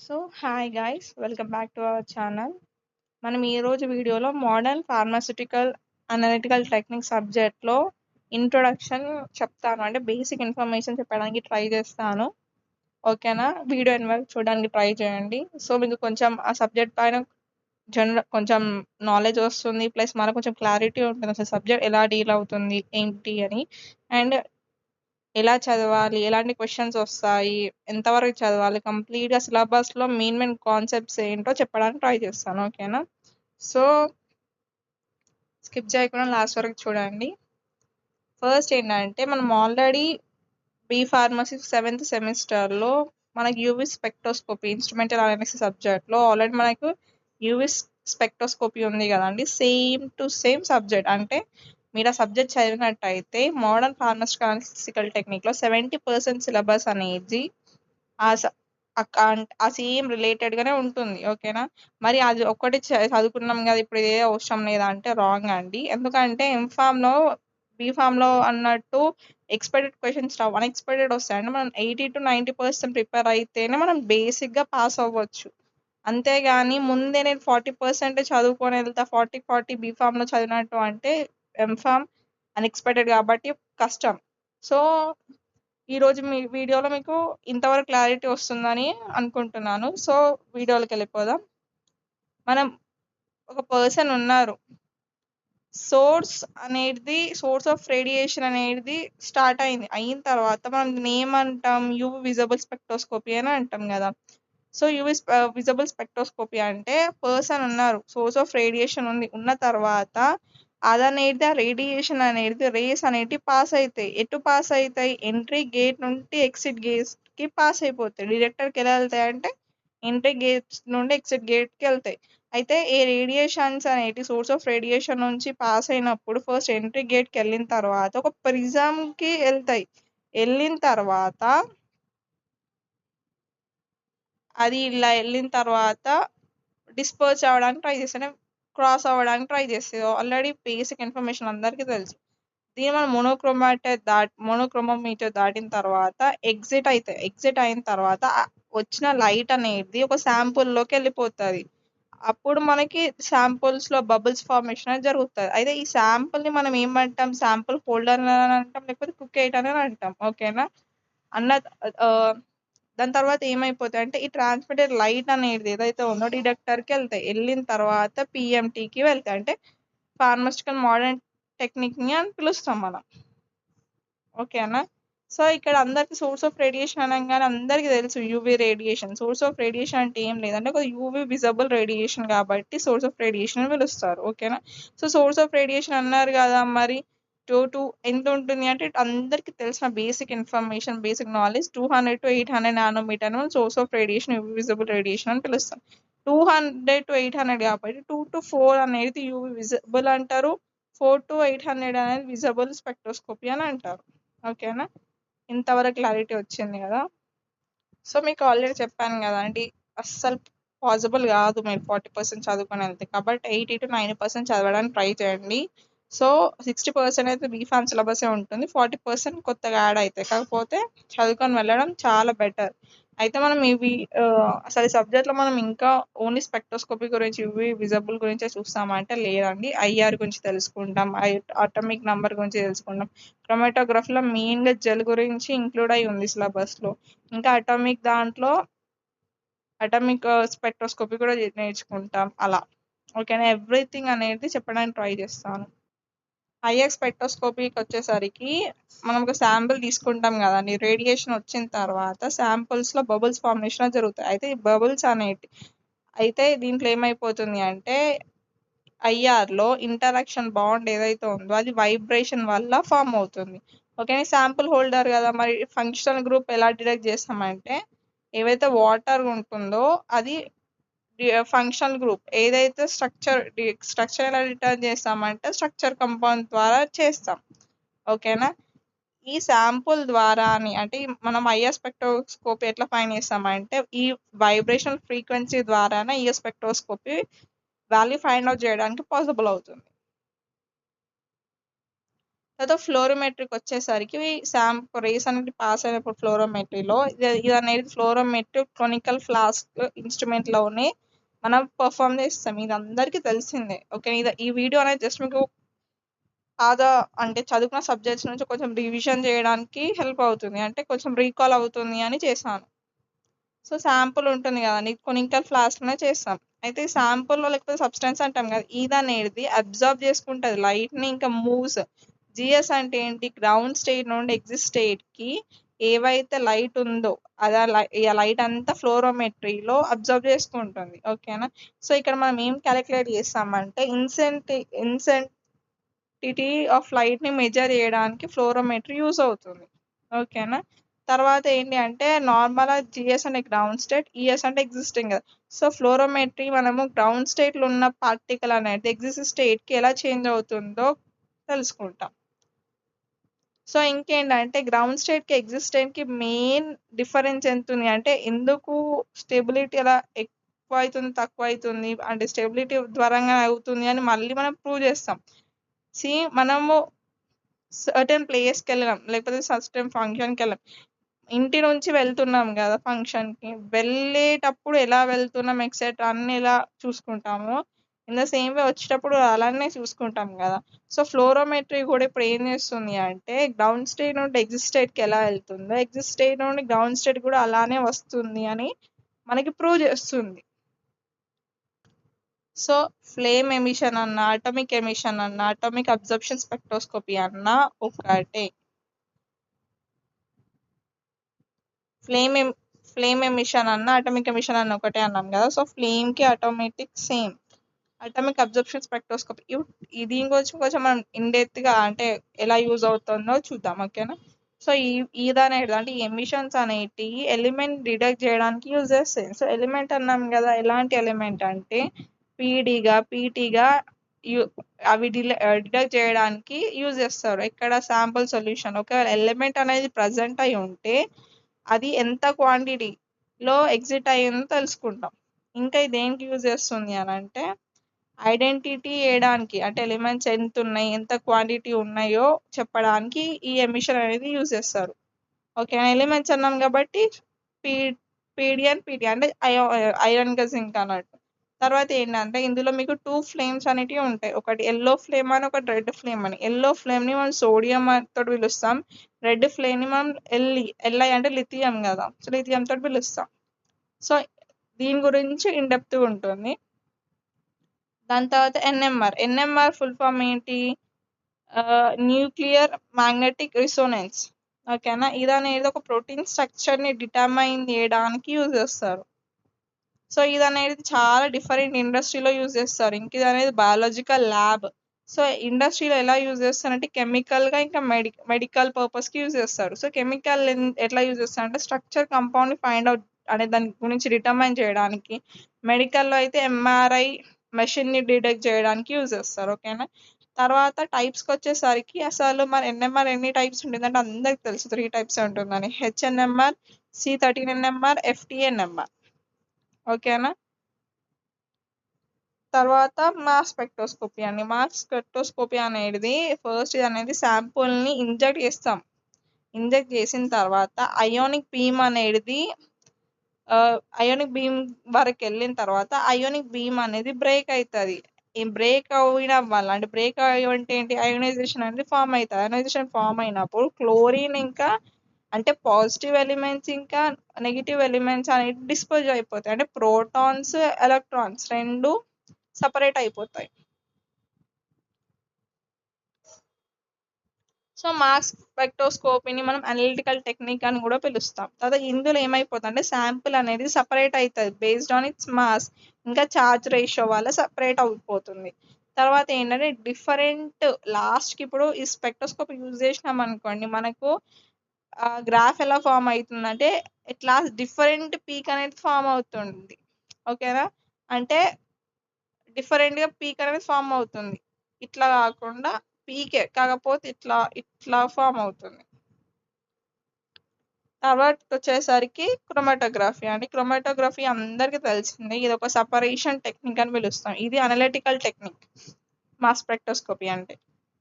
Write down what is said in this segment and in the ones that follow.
So hi guys, welcome back to our channel. మనం ఈరోజు వీడియోలో మోడర్న్ ఫార్మాస్యూటికల్ అనలిటికల్ టెక్నిక్ సబ్జెక్ట్లో ఇంట్రొడక్షన్ చెప్తాను. అంటే బేసిక్ ఇన్ఫర్మేషన్ చెప్పడానికి ట్రై చేస్తాను. ఓకేనా? వీడియో వరకు చూడడానికి ట్రై చేయండి. సో మీకు కొంచెం ఆ సబ్జెక్ట్ పైన కొంచెం నాలెడ్జ్ వస్తుంది, ప్లస్ మనకు కొంచెం క్లారిటీ ఉంటుంది అసలు సబ్జెక్ట్ ఎలా డీల్ అవుతుంది ఏంటి అని. అండ్ ఎలా చదవాలి, ఎలాంటి క్వశ్చన్స్ వస్తాయి, ఎంతవరకు చదవాలి, కంప్లీట్గా సిలబస్లో మెయిన్ కాన్సెప్ట్స్ ఏంటో చెప్పడానికి ట్రై చేస్తాను. ఓకేనా? సో స్కిప్ చేయకుండా లాస్ట్ వరకు చూడండి. ఫస్ట్ ఏంటంటే మనం ఆల్రెడీ బీ ఫార్మసీ 7th సెమిస్టర్లో మనకి యూవి స్పెక్ట్రోస్కోపీ ఇన్స్ట్రుమెంటల్ అనాలిసిస్ సబ్జెక్ట్లో ఆల్రెడీ మనకు యూవి స్పెక్ట్రోస్కోపీ ఉంది కదండి. Same to same subject. అంటే మీరు ఆ సబ్జెక్ట్ చదివినట్టయితే మోడర్న్ ఫార్మాస్యూటికల్ అనలిటికల్ టెక్నిక్లో 70% సిలబస్ అనేది ఆ సేమ్ రిలేటెడ్గానే ఉంటుంది. ఓకేనా? మరి అది ఒక్కటి చదువుకున్నాం కదా, ఇప్పుడు ఇదే అవసరం లేదా అంటే రాంగ్ అండి. ఎందుకంటే ఎంఫామ్లో బీఫామ్లో అన్నట్టు ఎక్స్పెక్టెడ్ క్వశ్చన్స్ రావు, అన్ఎక్స్పెక్టెడ్ వస్తాయి. అంటే మనం 80 to 90% ప్రిపేర్ అయితేనే మనం బేసిక్గా పాస్ అవ్వచ్చు. అంతేగాని ముందే నేను 40% చదువుకొని వెళ్తా, 40 బీఫామ్లో చదివినట్టు అంటే ఎంఫామ్ అన్ఎక్స్పెక్టెడ్ కాబట్టి కష్టం. సో ఈరోజు మీ వీడియోలో మీకు ఇంతవరకు క్లారిటీ వస్తుందని అనుకుంటున్నాను. సో వీడియోలోకి వెళ్ళిపోదాం. మనం ఒక పర్సన్ ఉన్నారు, సోర్స్ ఆఫ్ రేడియేషన్ అనేది స్టార్ట్ అయిన తర్వాత మనం దీన్ని ఏమంటాం? యూవి విజబుల్ స్పెక్ట్రోస్కోపీ అని అంటాం కదా. సో యూవి విజబుల్ స్పెక్ట్రోస్కోపీ అంటే పర్సన్ ఉన్నారు, సోర్స్ ఆఫ్ రేడియేషన్ ఉన్న తర్వాత అదనేది, ఆ రేడియేషన్ అనేది, రేస్ అనేవి పాస్ అవుతాయి. ఎటు పాస్ అవుతాయి? ఎంట్రీ గేట్ నుండి ఎగ్జిట్ గేట్కి పాస్ అయిపోతాయి. డిటెక్టర్కి ఎలా వెళ్తాయి అంటే ఎంట్రీ గేట్స్ నుండి ఎగ్జిట్ గేట్కి వెళ్తాయి. అయితే ఈ రేడియేషన్స్ అనేటి సోర్స్ ఆఫ్ రేడియేషన్ నుంచి పాస్ అయినప్పుడు ఫస్ట్ ఎంట్రీ గేట్కి వెళ్ళిన తర్వాత ఒక ప్రిజంకి వెళ్తాయి. వెళ్ళిన తర్వాత అది ఇలా వెళ్ళిన తర్వాత డిస్పర్స్ అవ్వడానికి ట్రై చేస్తాను, క్రాస్ అవ్వడానికి ట్రై చేస్తుంది. ఆల్రెడీ బేసిక్ ఇన్ఫర్మేషన్ అందరికీ తెలుసు. దీన్ని మనం మోనోక్రోమోమీటర్ దాటిన తర్వాత ఎగ్జిట్ అవుతాయి. ఎగ్జిట్ అయిన తర్వాత వచ్చిన లైట్ అనేది ఒక శాంపుల్లోకి వెళ్ళిపోతుంది. అప్పుడు మనకి శాంపుల్స్లో బబుల్స్ ఫార్మేషన్ అనేది జరుగుతుంది. అయితే ఈ శాంపుల్ని మనం ఏమంటాం? శాంపుల్ హోల్డర్ అని అంటాం, లేకపోతే కుకేట్ అని అంటాం. ఓకేనా? దాని తర్వాత ఏమైపోతాయి అంటే ఈ ట్రాన్స్మిటెడ్ లైట్ అనేది ఏదైతే ఉందో డిటెక్టర్కి వెళ్తాయి. వెళ్ళిన తర్వాత పిఎంటీకి వెళ్తాయి. అంటే ఫార్మాస్యూటికల్ మోడర్న్ టెక్నిక్ని అని పిలుస్తాం మనం. ఓకేనా? సో ఇక్కడ అందరికి సోర్స్ ఆఫ్ రేడియేషన్ అనగానే అందరికీ తెలుసు UV radiation. Source of radiation అంటే ఏం లేదంటే ఒక యూవీ విజబుల్ రేడియేషన్ కాబట్టి సోర్స్ ఆఫ్ రేడియేషన్ అని పిలుస్తారు. ఓకేనా? సో సోర్స్ ఆఫ్ రేడియేషన్ అన్నారు కదా, మరి టూ ఎంత ఉంటుంది అంటే అందరికీ తెలిసిన basic information, basic knowledge 200 to 800 nanometre source of radiation UV visible radiation అని పిలుస్తాం. 200 to 800 కాబట్టి 2 to 4 అనేది యూవీ విజబుల్ అంటారు, 4 to 800 అనేది విజబుల్ స్పెక్ట్రోస్కోపీ అని అంటారు. ఓకేనా? ఇంతవరకు క్లారిటీ వచ్చింది కదా. సో మీకు ఆల్రెడీ చెప్పాను కదా అండి, అస్సలు పాసిబుల్ కాదు మీరు 40% చదువుకొని వెళ్తే. కాబట్టి 80 to 90% చదవడానికి ట్రై చేయండి. సో 60% అయితే బీఫామ్ సిలబసే ఉంటుంది, 40% కొత్తగా యాడ్ అవుతాయి. కాకపోతే చదువుకొని వెళ్ళడం చాలా బెటర్. అయితే మనం ఇవి అసలు ఈ సబ్జెక్ట్లో మనం ఇంకా ఓన్లీ స్పెక్ట్రోస్కోపీ గురించి, ఇవి విజబుల్ గురించే చూస్తామంటే లేదండి. ఐఆర్ గురించి తెలుసుకుంటాం, అటామిక్ నంబర్ గురించి తెలుసుకుంటాం. క్రోమాటోగ్రఫీలో మెయిన్గా జెల్ గురించి ఇంక్లూడ్ అయి ఉంది సిలబస్లో. ఇంకా దాంట్లో అటామిక్ స్పెక్ట్రోస్కోపీ కూడా నేర్చుకుంటాం అలా. ఓకేనా? ఎవ్రీథింగ్ అనేది చెప్పడానికి ట్రై చేస్తాను. ఐఎక్స్ స్పెక్ట్రోస్కోపీకి వచ్చేసరికి మనం ఒక శాంపుల్ తీసుకుంటాం కదండి. రేడియేషన్ వచ్చిన తర్వాత శాంపుల్స్లో బబుల్స్ ఫార్మేషన్ జరుగుతాయి. అయితే ఈ బబుల్స్ అనేటి అయితే దీంట్లో ఏమైపోతుంది అంటే ఐఆర్లో ఇంటరాక్షన్ బాండ్ ఏదైతే ఉందో అది వైబ్రేషన్ వల్ల ఫామ్ అవుతుంది. ఓకే, శాంపుల్ హోల్డర్ కదా, మరి ఫంక్షనల్ గ్రూప్ ఎలా డిటెక్ట్ చేస్తామంటే ఏవైతే వాటర్ ఉంటుందో అది ఫంక్షనల్ గ్రూప్, ఏదైతే స్ట్రక్చర్ ఎలా డిటర్న్ చేస్తామంటే స్ట్రక్చర్ కంపౌండ్ ద్వారా చేస్తాం. ఓకేనా? ఈ శాంపుల్ ద్వారా అంటే మనం ఐఆర్ స్పెక్ట్రోస్కోపీ ఎట్లా ఫైండ్ చేస్తామంటే ఈ వైబ్రేషన్ ఫ్రీక్వెన్సీ ద్వారానే ఈ స్పెక్ట్రోస్కోపీ వాల్యూ ఫైండ్ అవుట్ చేయడానికి పాసిబుల్ అవుతుంది. తర్వాత ఫ్లోరోమెట్రీకి వచ్చేసరికి రేస్ అనేది పాస్ అయినప్పుడు ఫ్లోరోమెట్రీలో ఇది అనేది ఫ్లోరోమెట్రీ క్లినికల్ ఫ్లాస్క్ ఇన్స్ట్రుమెంట్లోనే మనం పర్ఫామ్ చేస్తాం. ఇది అందరికీ తెలిసిందే. ఓకే, ఈ వీడియో అనేది జస్ట్ మీకు అంటే చదువుకున్న సబ్జెక్ట్స్ నుంచి కొంచెం రివిజన్ చేయడానికి హెల్ప్ అవుతుంది, అంటే కొంచెం రీకాల్ అవుతుంది అని చేశాను. సో శాంపుల్ ఉంటుంది కదండి, క్లినికల్ ఫ్లాస్క్లోనే చేస్తాం. అయితే ఈ శాంపుల్లో లేకపోతే సబ్స్టెన్స్ అంటాం కదా, ఇది అనేది అబ్జర్వ్ చేసుకుంటుంది లైట్ని, ఇంకా మూవ్స్. జిఎస్ అంటే ఏంటి, గ్రౌండ్ స్టేట్ నుండి ఎగ్జిస్ట్ స్టేట్కి ఏవైతే లైట్ ఉందో అది లైట్ అంతా ఫ్లోరోమెట్రీలో అబ్జర్వ్ చేసుకుంటుంది. ఓకేనా. సో ఇక్కడ మనం ఏం క్యాలిక్యులేట్ చేస్తామంటే ఇన్సెంటిటీ ఆఫ్ లైట్ని మెజర్ చేయడానికి ఫ్లోరోమెట్రీ యూస్ అవుతుంది. ఓకేనా. తర్వాత ఏంటి అంటే నార్మల్ జిఎస్ అంటే గ్రౌండ్ స్టేట్, ఈఎస్ అంటే ఎగ్జిస్టింగ్ కదా. సో ఫ్లోరోమెట్రీ మనము గ్రౌండ్ స్టేట్లో ఉన్న పార్టికల్ అనేది ఎగ్జిస్ట్ స్టేట్కి ఎలా చేంజ్ అవుతుందో తెలుసుకుంటాం. సో ఇంకేంటంటే గ్రౌండ్ స్టేట్కి ఎగ్జిస్ట్ స్టేట్కి మెయిన్ డిఫరెన్స్ ఎంత ఉంది అంటే ఎందుకు స్టెబిలిటీ ఎలా ఎక్కువ అవుతుంది తక్కువ అవుతుంది అంటే స్టెబిలిటీ ద్వారంగా అవుతుంది అని మళ్ళీ మనం ప్రూవ్ చేస్తాం. మనము సర్టెన్ ప్లేస్కి వెళ్ళాం లేకపోతే సర్టెన్ ఫంక్షన్కి వెళ్ళాం, ఇంటి నుంచి వెళ్తున్నాం కదా ఫంక్షన్కి, వెళ్ళేటప్పుడు ఎలా వెళ్తున్నాం ఎక్సెట్రా అన్ని ఎలా చూసుకుంటాము, ఇన్ ద సేమ్ వే వచ్చేటప్పుడు అలానే చూసుకుంటాం కదా. సో ఫ్లోరోమెట్రీ కూడా ఇప్పుడు ఏం చేస్తుంది అంటే గ్రౌండ్ స్టేట్ నుండి ఎగ్జిస్ట్ స్టేట్కి ఎలా వెళ్తుందో ఎగ్జిస్ట్ స్టేట్ నుండి గ్రౌండ్ స్టేట్ కూడా అలానే వస్తుంది అని మనకి ప్రూవ్ చేస్తుంది. సో ఫ్లేమ్ ఎమిషన్ అన్న, అటామిక్ ఎమిషన్ అన్న, అటామిక్ అబ్జర్ప్షన్ స్పెక్ట్రోస్కోపీ అన్న ఒకటే. ఫ్లేమ్ ఎమిషన్ అన్న అటామిక్ ఎమిషన్ అన్న ఒకటే అన్నాం కదా. సో ఫ్లేమ్కి atomic same. Atomic absorption spectroscopy దీని గురించి కొంచెం మనం ఇన్డెప్త్గా అంటే ఎలా యూజ్ అవుతుందో చూద్దాం. ఓకేనా. సో ఇదనేది అంటే ఈ ఎమిషన్స్ అనేటి ఎలిమెంట్ డిటెక్ట్ చేయడానికి యూజ్ చేస్తాయి. సో ఎలిమెంట్ అన్నాం కదా, ఎలాంటి ఎలిమెంట్ అంటే పీడీగా పీటీగా అవి డిటెక్ట్ చేయడానికి యూజ్ చేస్తారు. ఇక్కడ శాంపుల్ సొల్యూషన్ ఒకవేళ ఎలిమెంట్ అనేది ప్రజెంట్ అయి ఉంటే అది ఎంత క్వాంటిటీలో ఎగ్జిట్ అయ్యిందో తెలుసుకుంటాం. ఇంకా ఇది దేనికి యూజ్ చేస్తుంది అని అంటే ఐడెంటిటీ చేయడానికి, అంటే ఎలిమెంట్స్ ఎంత ఉన్నాయి ఎంత క్వాంటిటీ ఉన్నాయో చెప్పడానికి ఈ ఎమిషన్ అనేది యూజ్ చేస్తారు. ఓకే, ఎలిమెంట్స్ అన్నాం కాబట్టి పీడి అండ్ పీటీ అంటే ఐరన్ గా జింక్ అన్నట్టు. తర్వాత ఏంటంటే ఇందులో మీకు 2 ఫ్లేమ్స్ అనేటివి ఉంటాయి, ఒకటి ఎల్లో ఫ్లేమ్ అని ఒకటి రెడ్ ఫ్లేమ్ అని. ఎల్లో ఫ్లేమ్ని మనం సోడియం తోటి పిలుస్తాం, రెడ్ ఫ్లేమ్ని మనం ఎల్ఐ అంటే లిథియం కదా, సో లిథియం తోటి పిలుస్తాం. సో దీని గురించి ఇన్డెప్త్ ఉంటుంది. దాని తర్వాత ఎన్ఎంఆర్ ఫుల్ ఫామ్ ఏంటి, న్యూక్లియర్ మ్యాగ్నెటిక్ రిసోనెన్స్. ఓకేనా. ఇది అనేది ఒక ప్రోటీన్ స్ట్రక్చర్ని డిటర్మైన్ చేయడానికి యూజ్ చేస్తారు. సో ఇది అనేది చాలా డిఫరెంట్ ఇండస్ట్రీలో యూజ్ చేస్తారు. ఇంక ఇది అనేది బయాలజికల్ ల్యాబ్. సో ఇండస్ట్రీలో ఎలా యూజ్ చేస్తారంటే కెమికల్గా ఇంకా మెడికల్ పర్పస్కి యూజ్ చేస్తారు. సో కెమికల్ ఎట్లా యూజ్ చేస్తారంటే స్ట్రక్చర్ కంపౌండ్ని ఫైండ్ అవుట్ అనే దాని గురించి డిటర్మైన్ చేయడానికి, మెడికల్లో అయితే ఎంఆర్ఐ మెషిన్ని డిటెక్ట్ చేయడానికి యూజ్ చేస్తారు. ఓకేనా. తర్వాత టైప్స్కి వచ్చేసరికి అసలు మన ఎన్ఎంఆర్ ఎన్ని టైప్స్ ఉంటుందంటే అందరికి తెలుసు 3 టైప్స్ ఉంటుందని, హెచ్ఎన్ఎంఆర్, C13NMR, FTNMR. ఓకేనా. తర్వాత మాస్ స్పెక్ట్రోస్కోపీ అండి. మాస్ స్పెక్ట్రోస్కోపీ అనేది ఫస్ట్ ఇది అనేది శాంపుల్ని ఇంజెక్ట్ చేస్తాం. ఇంజెక్ట్ చేసిన తర్వాత అయోనిక్ బీమ్ వరకు వెళ్ళిన తర్వాత అయోనిక్ బీమ్ అనేది బ్రేక్ అవుతుంది. ఈ బ్రేక్ అవ్వడం వల్ల అంటే బ్రేక్ అంటే ఏంటి, అయోనైజేషన్ అనేది ఫామ్ అవుతుంది. అయోనైజేషన్ ఫామ్ అయినప్పుడు క్లోరిన్ ఇంకా అంటే పాజిటివ్ ఎలిమెంట్స్ ఇంకా నెగిటివ్ ఎలిమెంట్స్ అనేవి డిస్పోజ్ అయిపోతాయి, అంటే ప్రోటాన్స్ ఎలక్ట్రాన్స్ రెండు సపరేట్ అయిపోతాయి. సో మాస్ స్పెక్ట్రోస్కోపీని మనం అనలిటికల్ టెక్నిక్ అని కూడా పిలుస్తాం. తర్వాత ఇందులో ఏమైపోతుంది అంటే శాంపుల్ అనేది సపరేట్ అవుతుంది బేస్డ్ ఆన్ ఇట్స్ మాస్ ఇంకా ఛార్జ్ రేషియో వల్ల సపరేట్ అయిపోతుంది. తర్వాత ఏంటంటే డిఫరెంట్ లాస్ట్కి ఇప్పుడు ఈ స్పెక్ట్రోస్కోపీ యూజ్ చేసినాం అనుకోండి, మనకు గ్రాఫ్ ఎలా ఫామ్ అవుతుందంటే ఇట్లా డిఫరెంట్ పీక్ అనేది ఫామ్ అవుతుంది. ఓకేనా. అంటే డిఫరెంట్గా పీక్ అనేది ఫామ్ అవుతుంది, ఇట్లా కాకుండా పీకే కాకపోతే ఇట్లా ఫామ్ అవుతుంది. తర్వాత వచ్చేసరికి క్రోమాటోగ్రఫీ అండి. క్రోమాటోగ్రఫీ అందరికీ తెలిసిందే, ఇది ఒక సపరేషన్ టెక్నిక్ అని పిలుస్తాం. ఇది అనలిటికల్ టెక్నిక్ మాస్ స్పెక్ట్రోస్కోపీ అంటే.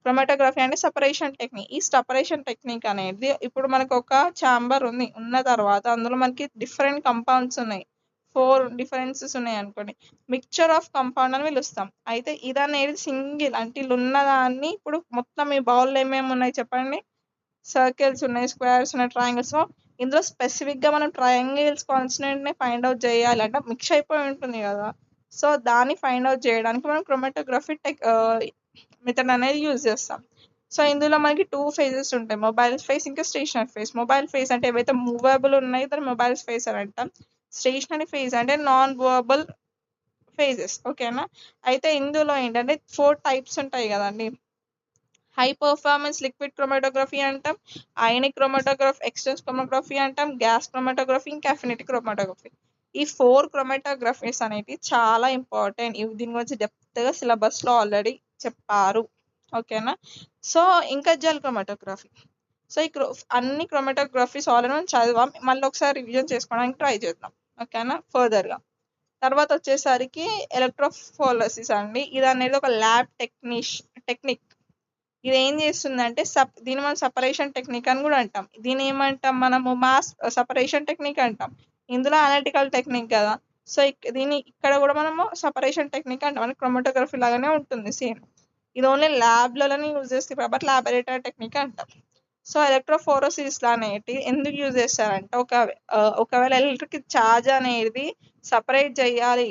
క్రోమాటోగ్రఫీ అంటే సెపరేషన్ టెక్నిక్. ఈ సెపరేషన్ టెక్నిక్ అనేది ఇప్పుడు మనకు ఒక ఛాంబర్ ఉన్న తర్వాత అందులో మనకి డిఫరెంట్ కంపౌండ్స్ ఉన్నాయి. 4 డిఫరెన్సెస్ ఉన్నాయి అనుకోండి. మిక్చర్ ఆఫ్ కంపౌండ్ అని పిలుస్తాం. అయితే ఇదనేది సింగిల్ అంటే ఇలా ఉన్నదాన్ని ఇప్పుడు మొత్తం ఈ బౌల్‌లో ఏమేమి ఉన్నాయి చెప్పండి? సర్కిల్స్ ఉన్నాయి, స్క్వేర్స్ ఉన్నాయి, ట్రయాంగిల్స్. సో ఇందులో స్పెసిఫిక్‌గా మనం ట్రయాంగిల్స్ కాన్స్టెంట్‌ని ఫైండ్ అవుట్ చేయాలి అంటే మిక్స్ అయిపోయి ఉంటుంది కదా! సో దాన్ని ఫైండ్ అవుట్ చేయడానికి మనం క్రోమాటోగ్రఫీ మెథడ్ అనేది యూజ్ చేస్తాం. సో ఇందులో మనకి 2 ఫేజెస్ ఉంటాయి. మొబైల్ ఫేస్ ఇంకా స్టేషనరీ ఫేస్. మొబైల్ ఫేస్ అంటే ఏవైతే మూవబుల్ ఉన్నాయో దాన్ని మొబైల్ ఫేస్ అని అంటాం. స్టేషనరీ ఫేజ్ అంటే నాన్ మూవబుల్ ఫేజెస్. ఓకేనా? అయితే ఇందులో ఏంటంటే 4 టైప్స్ ఉంటాయి కదండి. హై పర్ఫార్మెన్స్ లిక్విడ్ క్రోమాటోగ్రఫీ అంటాం, అయనిక్ క్రోమాటోగ్రఫీ, ఎక్స్టెన్స్ క్రోమాటోగ్రఫీ అంటాం, గ్యాస్ క్రోమాటోగ్రఫీ, ఇంకా అఫినిటీ క్రోమాటోగ్రఫీ. ఈ 4 క్రోమాటోగ్రఫీస్ అనేవి చాలా ఇంపార్టెంట్. ఇవి దీని గురించి డెప్త్గా సిలబస్లో ఆల్రెడీ చెప్పారు. ఓకేనా? సో ఇంకా జెల్ క్రోమాటోగ్రఫీ. సో ఈ అన్ని క్రోమాటోగ్రఫీస్ ఆల్రెడీ మనం చదివాం. మళ్ళీ ఒకసారి రివిజన్ చేసుకోవడానికి ట్రై చేద్దాం. ఓకేనా? ఫర్దర్గా తర్వాత వచ్చేసరికి ఎలక్ట్రోఫోలసిస్ అండి. ఇది అనేది ఒక ల్యాబ్ టెక్నిక్. ఇది ఏం చేస్తుందంటే దీన్ని మనం సపరేషన్ టెక్నిక్ అని కూడా అంటాం. దీన్ని ఏమంటాం మనము మాస్ సపరేషన్ టెక్నిక్ అంటాం. ఇందులో అనలిటికల్ టెక్నిక్ కదా. సో దీన్ని ఇక్కడ కూడా మనము సపరేషన్ టెక్నిక్ అంటాం. అంటే క్రోమాటోగ్రఫీ లాగానే ఉంటుంది సేమ్. ఇది ఓన్లీ ల్యాబ్లలోనే యూజ్ చేస్తే కాబట్టి ల్యాబొరేటరీ టెక్నిక్ అంటాం. సో ఎలక్ట్రోఫోరోసిస్ అనేటి ఎందుకు యూజ్ చేస్తారంటే ఒకవేళ ఎలక్ట్రిక్ ఛార్జ్ అనేది సపరేట్ చేయాలి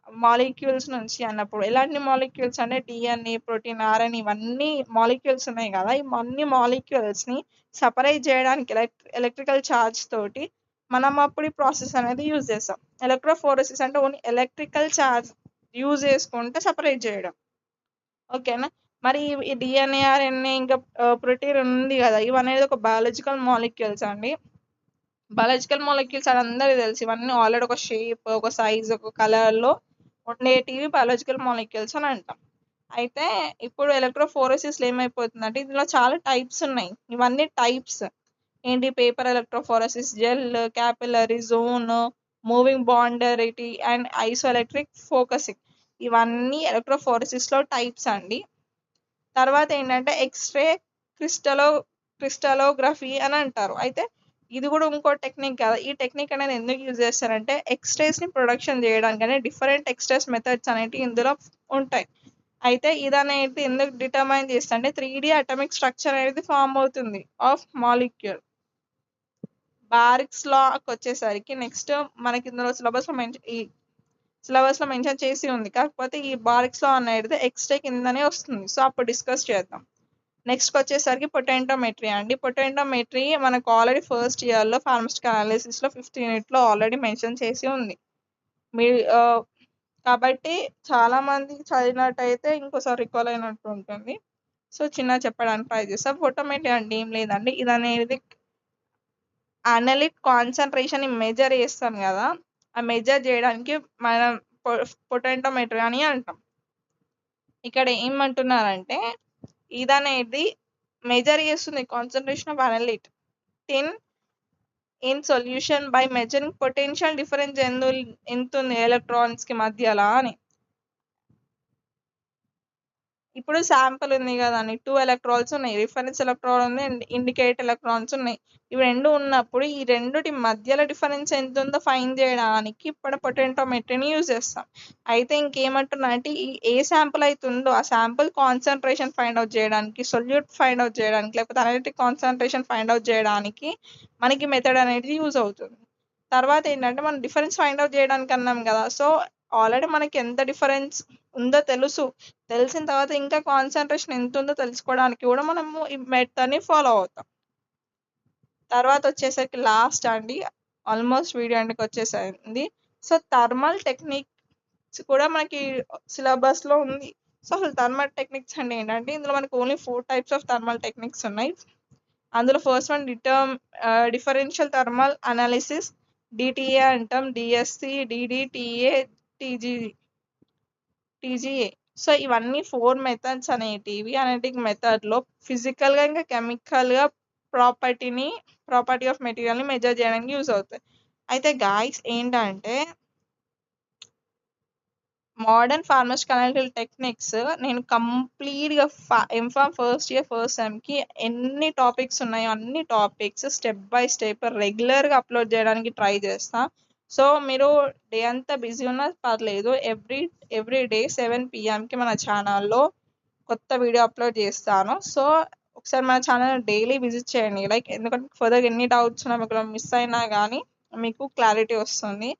మాలిక్యూల్స్ నుంచి అన్నప్పుడు. ఎలాంటి మాలిక్యూల్స్ అంటే డిఎన్ఏ, ప్రోటీన్, ఆర్ఎన్ఏ ఇవన్నీ మాలిక్యూల్స్ ఉన్నాయి కదా. ఈ అన్ని మాలిక్యూల్స్ని సపరేట్ చేయడానికి ఎలక్ట్రికల్ ఛార్జ్ తోటి మనం అప్పుడు ఈ ప్రాసెస్ అనేది యూజ్ చేస్తాం. ఎలక్ట్రోఫోరోసిస్ అంటే ఓన్లీ ఎలక్ట్రికల్ ఛార్జ్ యూజ్ చేసుకుంటే సపరేట్ చేయడం. ఓకేనా? మరి ఈ డిఎన్ఏ, ఆర్ఎన్ఏ ఇంకా ప్రోటీన్ ఉంది కదా, ఇవనేది ఒక బయాలజికల్ మాలిక్యూల్స్ అండి. బయాలజికల్ మాలిక్యూల్స్ అని అందరికీ తెలుసు. ఇవన్నీ ఆల్రెడీ ఒక షేప్, ఒక సైజ్, ఒక కలర్లో ఉండేటివి బయాలజికల్ మాలిక్యూల్స్ అని అంటాం. అయితే ఇప్పుడు ఎలక్ట్రోఫోరోసిస్లో ఏమైపోతుందంటే ఇందులో చాలా టైప్స్ ఉన్నాయి. ఇవన్నీ టైప్స్ ఏంటి? Paper electrophoresis, gel, capillary, zone, moving boundary and isoelectric focusing. ఇవన్నీ ఎలక్ట్రోఫోరోసిస్లో టైప్స్ అండి. తర్వాత ఏంటంటే ఎక్స్రే క్రిస్టలోగ్రఫీ అని అంటారు. అయితే ఇది కూడా ఇంకో టెక్నిక్ కదా. ఈ టెక్నిక్ అనేది ఎందుకు యూజ్ చేస్తారంటే ఎక్స్రేస్ని ప్రొడక్షన్ చేయడానికి అంటే డిఫరెంట్ ఎక్స్రేస్ మెథడ్స్ అనేవి ఇందులో ఉంటాయి. అయితే ఇది అనేది ఎందుకు డిటర్మైన్ చేస్తా అంటే 3D అటామిక్ స్ట్రక్చర్ అనేది ఫామ్ అవుతుంది ఆఫ్ మాలిక్యూల్. బారిక్స్ లాకి వచ్చేసరికి నెక్స్ట్ మనకి ఇందులో సిలబస్లో మెన్షన్ చేసి ఉంది. కాకపోతే ఈ బారిక్స్ లా అనేది ఎక్స్రే కిందనే వస్తుంది. సో అప్పుడు డిస్కస్ చేద్దాం. నెక్స్ట్ వచ్చేసరికి పొటెంటోమెట్రీ అండి. పొటెంటోమెట్రీ మనకు ఆల్రెడీ ఫస్ట్ ఇయర్లో ఫార్మాస్టికల్ అనాలిసిస్లో 5th యూనిట్లో ఆల్రెడీ మెన్షన్ చేసి ఉంది. మీ కాబట్టి చాలామంది చదివినట్టయితే ఇంకోసారి రికాల్ అయినట్టు ఉంటుంది. సో చిన్న చెప్పడానికి ట్రై చేస్తాం. పొటెంటోమెట్రీ అంటే ఏం లేదండి, ఇది అనేది అనలిక్ కాన్సన్ట్రేషన్ మెజర్ చేస్తాం కదా, ఆ మెజర్ చేయడానికి మనం పొటెంటోమెట్రీ అని అంటాం. ఇక్కడ ఏమంటున్నారంటే ఇది అనేది మెజర్ చేస్తుంది concentration of analyte in solution by measuring potential difference ఎంత ఉంది ఎలక్ట్రాన్స్ కి మధ్యలో అని. ఇప్పుడు శాంపుల్ ఉంది కదండి, 2 ఎలక్ట్రాన్స్ ఉన్నాయి, రిఫరెన్స్ ఎలక్ట్రాన్ ఉంది అండ్ ఇండికేట్ ఎలక్ట్రాన్స్ ఉన్నాయి. ఇవి రెండు ఉన్నప్పుడు ఈ రెండుటి మధ్యలో డిఫరెన్స్ ఎంత ఉందో ఫైండ్ చేయడానికి ఇప్పుడు పొటెంటోమెట్రీని యూజ్ చేస్తాం. అయితే ఇంకేమంటున్నా అంటే ఏ శాంపుల్ అయితే ఉందో ఆ శాంపుల్ కాన్సన్ట్రేషన్ ఫైండ్ అవుట్ చేయడానికి, సొల్యూట్ ఫైండ్ అవుట్ చేయడానికి, లేకపోతే అనలిటిక్ కాన్సన్ట్రేషన్ ఫైండ్ అవుట్ చేయడానికి మనకి మెథడ్ అనేది యూజ్ అవుతుంది. తర్వాత ఏంటంటే మనం డిఫరెన్స్ ఫైండ్ అవుట్ చేయడానికి అన్నాం కదా. సో ఆల్రెడీ మనకి ఎంత డిఫరెన్స్ ఉందో తెలిసిన తర్వాత ఇంకా కాన్సన్ట్రేషన్ ఎంత ఉందో తెలుసుకోవడానికి కూడా మనము ఈ మెథడ్ని ఫాలో అవుతాం. తర్వాత వచ్చేసరికి లాస్ట్ అండి, ఆల్మోస్ట్ వీడియో ఎండ్కి వచ్చేసింది. సో థర్మల్ టెక్నిక్స్ కూడా మనకి సిలబస్లో ఉంది. సో అసలు థర్మల్ టెక్నిక్స్ అంటే ఏంటంటే ఇందులో మనకి only 4 types of thermal techniques ఉన్నాయి. అందులో first one differential thermal analysis, DTA అంటాం, డిఎస్సి, డిడిటిఏ, టీజీఏ. సో ఇవన్నీ 4 మెథడ్స్ అనేటివి అనలిటిక్ మెథడ్లో ఫిజికల్గా ఇంకా కెమికల్గా ప్రాపర్టీ ఆఫ్ మెటీరియల్ని మెజర్ చేయడానికి యూజ్ అవుతాయి. అయితే గాయ్స్ ఏంటంటే మోడర్న్ ఫార్మాస్యూటికల్ టెక్నిక్స్ నేను కంప్లీట్‌గా ఎంఫామ్ ఫస్ట్ ఇయర్ ఫస్ట్ సెమ్‌కి ఎన్ని టాపిక్స్ ఉన్నాయో అన్ని టాపిక్స్ స్టెప్ బై స్టెప్ రెగ్యులర్‌గా అప్లోడ్ చేయడానికి ట్రై చేస్తా. సో, మీరు డే అంతా బిజీ ఉన్నా పర్లేదు. ఎవ్రీ డే 7 పీఎంకి మన ఛానల్‌లో కొత్త వీడియో అప్లోడ్ చేస్తాను. సో, ఒకసారి మన ఛానల్ డైలీ విజిట్ చేయండి. లైక్ ఎందుకంటే ఫర్దర్‌గా ఎన్ని డౌట్స్ ఉన్నా ఒకవేళ మిస్ అయినా గానీ మీకు క్లారిటీ వస్తుంది.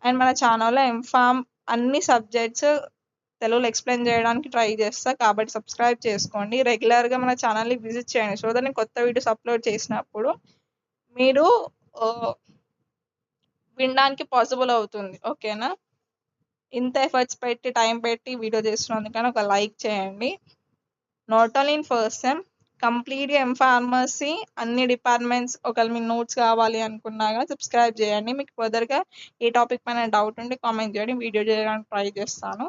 అండ్ మన ఛానల్‌లో ఎంఫామ్ అన్ని సబ్జెక్ట్స్ తెలుగులో ఎక్స్‌ప్లెయిన్ చేయడానికి ట్రై చేస్తా. కాబట్టి సబ్స్క్రైబ్ చేసుకోండి. రెగ్యులర్‌గా మన ఛానల్‌ని విజిట్ చేయండి. సో దట్ నేను కొత్త వీడియోస్ అప్లోడ్ చేసినప్పుడు మీరు వినడానికి పాసిబుల్ అవుతుంది. ఓకేనా? ఇంత ఎఫర్ట్స్ పెట్టి, టైం పెట్టి వీడియో చేస్తున్నందుకని ఒక లైక్ చేయండి. Not only in first sem, కంప్లీట్‌గా ఫార్మసీ అన్ని డిపార్ట్మెంట్స్ ఒకవేళ మీకు నోట్స్ కావాలి అనుకున్నా గాని సబ్స్క్రైబ్ చేయండి. మీకు ఫర్దర్‌గా ఏ టాపిక్ పైన డౌట్ ఉంటే కామెంట్ చేయండి. వీడియో చేయడానికి ట్రై చేస్తాను.